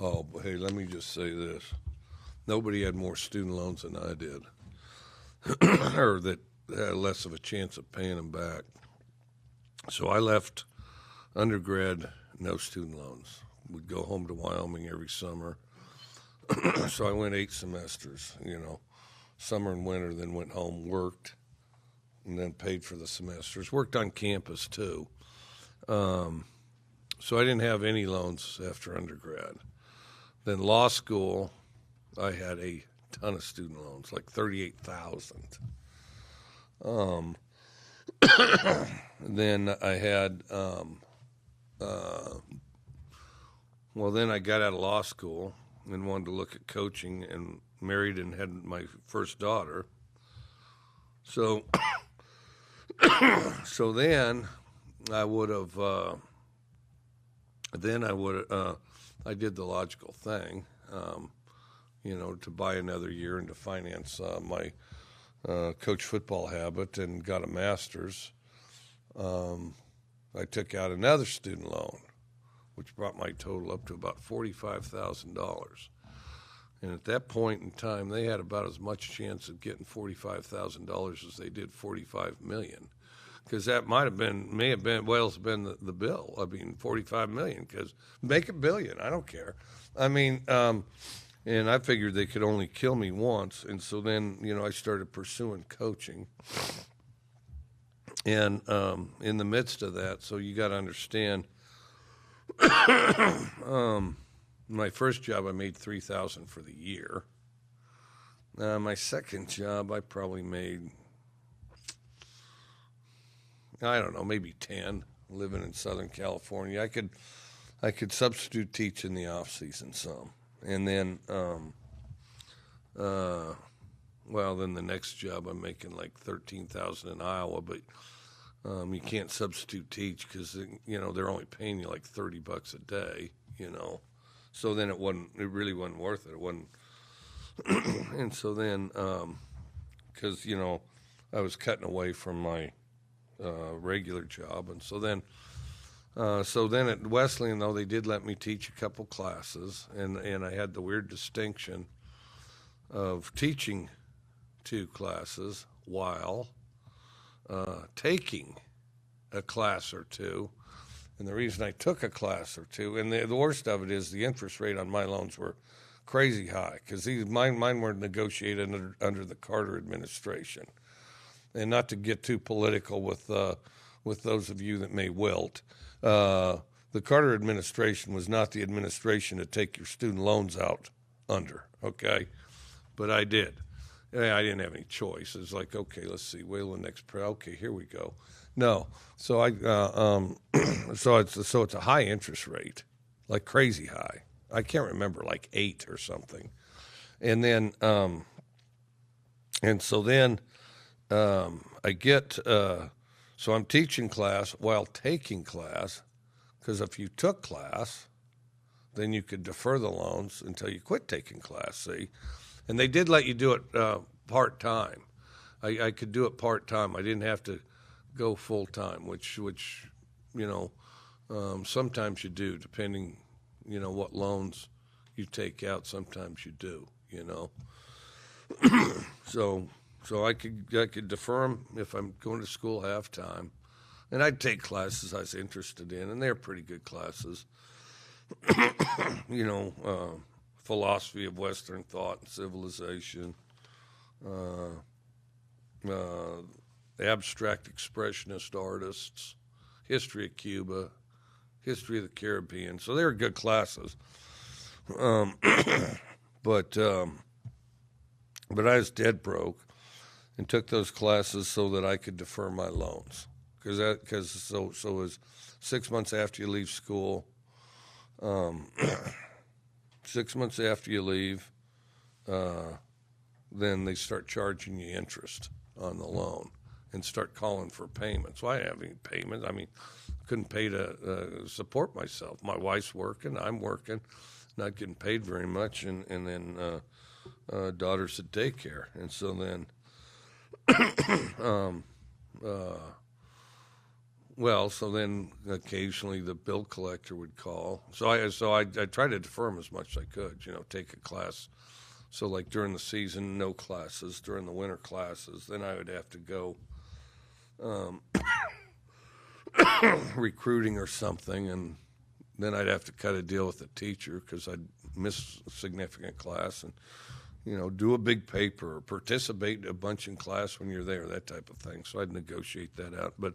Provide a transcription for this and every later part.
Oh, but hey, let me just say this. Nobody had more student loans than I did, or that had less of a chance of paying them back. So I left undergrad, no student loans. Would go home to Wyoming every summer. So I went 8 semesters, summer and winter, then went home, worked, and then paid for the semesters. Worked on campus too. So I didn't have any loans after undergrad. Then law school, I had a ton of student loans, like 38,000. Then I had, then I got out of law school and wanted to look at coaching, and married and had my first daughter. So, so then I would have, I did the logical thing, to buy another year and to finance my coach football habit, and got a master's. I took out another student loan, which brought my total up to about $45,000. And at that point in time, they had about as much chance of getting $45,000 as they did $45 million, because that may have been the bill. I mean, $45 million, because make a billion, I don't care. I mean, and I figured they could only kill me once, and so then I started pursuing coaching. And in the midst of that, so you got to understand, my first job I made $3,000 for the year. My second job I probably made, I don't know, maybe 10. Living in Southern California, I could substitute teach in the off season some, and then then the next job I'm making like $13,000 in Iowa, but you can't substitute teach because they're only paying you like $30 a day, So then it really wasn't worth it. It wasn't, and so then because I was cutting away from my regular job, and so then at Wesleyan, though, they did let me teach a couple classes, and I had the weird distinction of teaching 2 classes while taking a class or 2. And the reason I took a class or 2, and the worst of it is the interest rate on my loans were crazy high, because mine were negotiated under the Carter administration. And not to get too political with those of you that may wilt, the Carter administration was not the administration to take your student loans out under, okay? But I did. I didn't have any choice. It's like, okay, let's see, wait till the next okay, here we go. No, so it's a high interest rate, like crazy high. I can't remember, like 8 or something. And then, I get, so I'm teaching class while taking class, because if you took class, then you could defer the loans until you quit taking class, see? And they did let you do it part-time. I could do it part-time. I didn't have to go full-time, which sometimes you do, depending, what loans you take out. Sometimes you do, So I could defer them if I'm going to school half-time. And I'd take classes I was interested in, and they're pretty good classes. Philosophy of Western thought and civilization, abstract expressionist artists, history of Cuba, history of the Caribbean. So they were good classes. But I was dead broke and took those classes so that I could defer my loans. Because it was 6 months after you leave school. 6 months after you leave, then they start charging you interest on the loan and start calling for payments. Well, I didn't have any payments. I mean, couldn't pay to support myself. My wife's working, I'm working, not getting paid very much, and then daughter's at daycare. And so then well, so then occasionally the bill collector would call. So I tried to defer them as much as I could, take a class. So like during the season, no classes. During the winter classes, then I would have to go recruiting or something, and then I'd have to cut a deal with the teacher because I'd miss a significant class and, do a big paper or participate a bunch in class when you're there, that type of thing. So I'd negotiate that out. But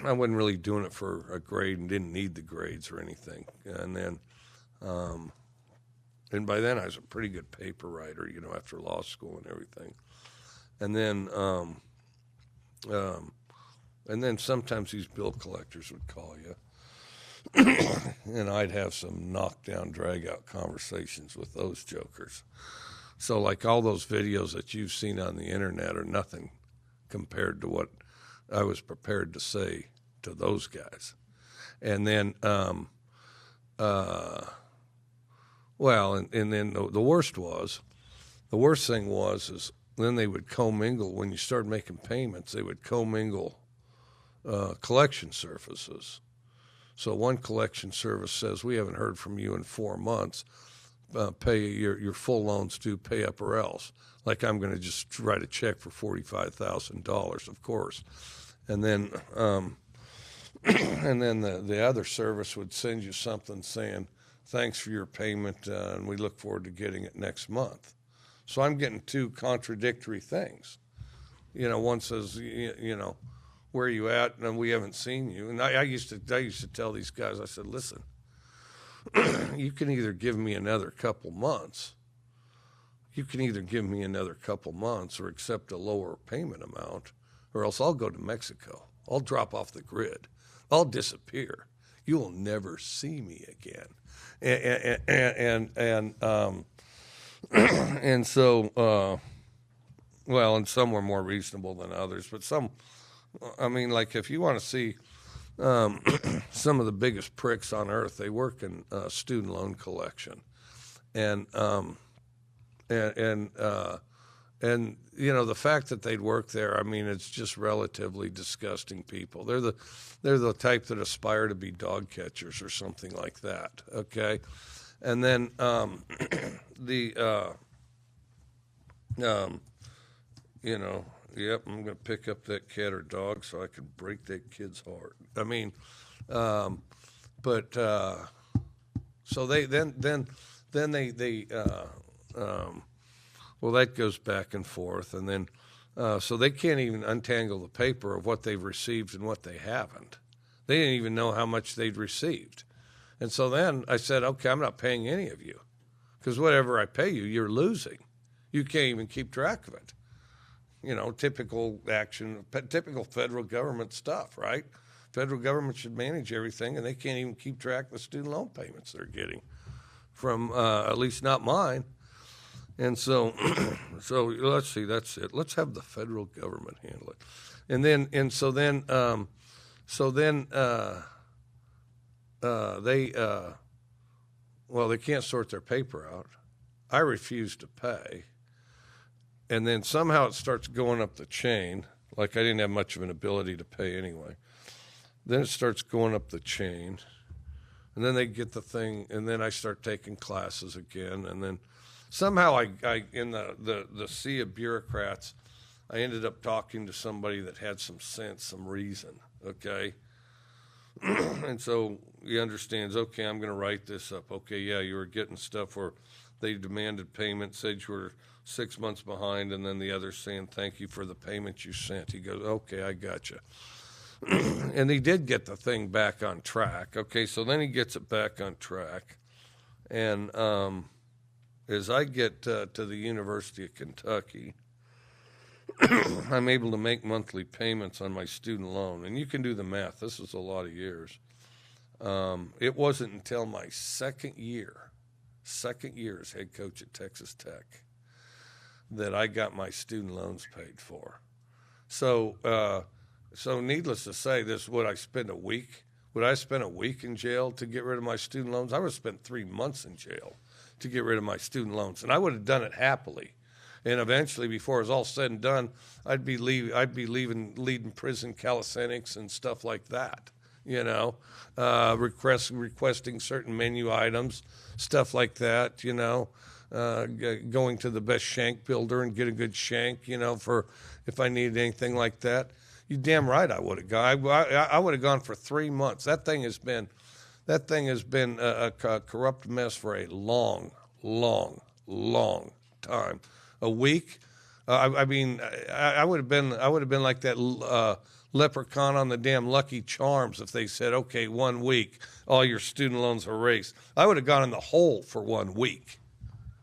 I wasn't really doing it for a grade and didn't need the grades or anything. And then, and by then I was a pretty good paper writer, after law school and everything. And then sometimes these bill collectors would call you. And I'd have some knockdown, drag-out conversations with those jokers. So like all those videos that you've seen on the internet are nothing compared to what I was prepared to say to those guys. And then, and then the worst thing was then they would commingle, when you started making payments, they would commingle collection services. So one collection service says, we haven't heard from you in 4 months. Pay your full loans due, pay up or else. Like I'm going to just write a check for $45,000, of course. And then and then the other service would send you something saying, thanks for your payment, and we look forward to getting it next month. So I'm getting two contradictory things. One says, where are you at? And we haven't seen you. And I used to tell these guys, I said, listen, you can either give me another couple months. You can either give me another couple months or accept a lower payment amount, or else I'll go to Mexico. I'll drop off the grid. I'll disappear. You will never see me again. And so, and some were more reasonable than others, but some, like if you want to see some of the biggest pricks on earth, they work in student loan collection, and the fact that they'd work there, it's just relatively disgusting people. They're the type that aspire to be dog catchers or something like that. Okay, and then yep, I'm going to pick up that cat or dog so I can break that kid's heart. So they that goes back and forth, and then so they can't even untangle the paper of what they've received and what they haven't. They didn't even know how much they'd received. And so then I said, okay, I'm not paying any of you because whatever I pay you, you're losing. You can't even keep track of it. Typical action, typical federal government stuff, right? Federal government should manage everything, and they can't even keep track of the student loan payments they're getting from, at least not mine. And so, so let's see, that's it. Let's have the federal government handle it. They can't sort their paper out. I refuse to pay. And then somehow it starts going up the chain, like I didn't have much of an ability to pay anyway. Then it starts going up the chain, and then they get the thing, and then I start taking classes again, and then somehow I in the sea of bureaucrats, I ended up talking to somebody that had some sense, some reason, okay? And so he understands, okay, I'm going to write this up. Okay, yeah, you were getting stuff where they demanded payment, said you were 6 months behind, and then the other saying, thank you for the payment you sent. He goes, okay, I got you. And he did get the thing back on track. Okay, so then he gets it back on track. And as I get to the University of Kentucky, I'm able to make monthly payments on my student loan. And you can do the math. This was a lot of years. It wasn't until my second year as head coach at Texas Tech, that I got my student loans paid for. So needless to say, would I spend a week in jail to get rid of my student loans? I would have spent 3 months in jail to get rid of my student loans, and I would have done it happily. And eventually, before it was all said and done, leading prison calisthenics and stuff like that. You know, requesting certain menu items, stuff like that. You know, going to the best shank builder and get a good shank. You know, for if I needed anything like that. You damn right I would have gone. I would have gone for 3 months. That thing has been a corrupt mess for a long time. A week. I mean, I would have been like that leprechaun on the damn Lucky Charms if they said, okay, 1 week, all your student loans are erased. I would have gone in the hole for 1 week.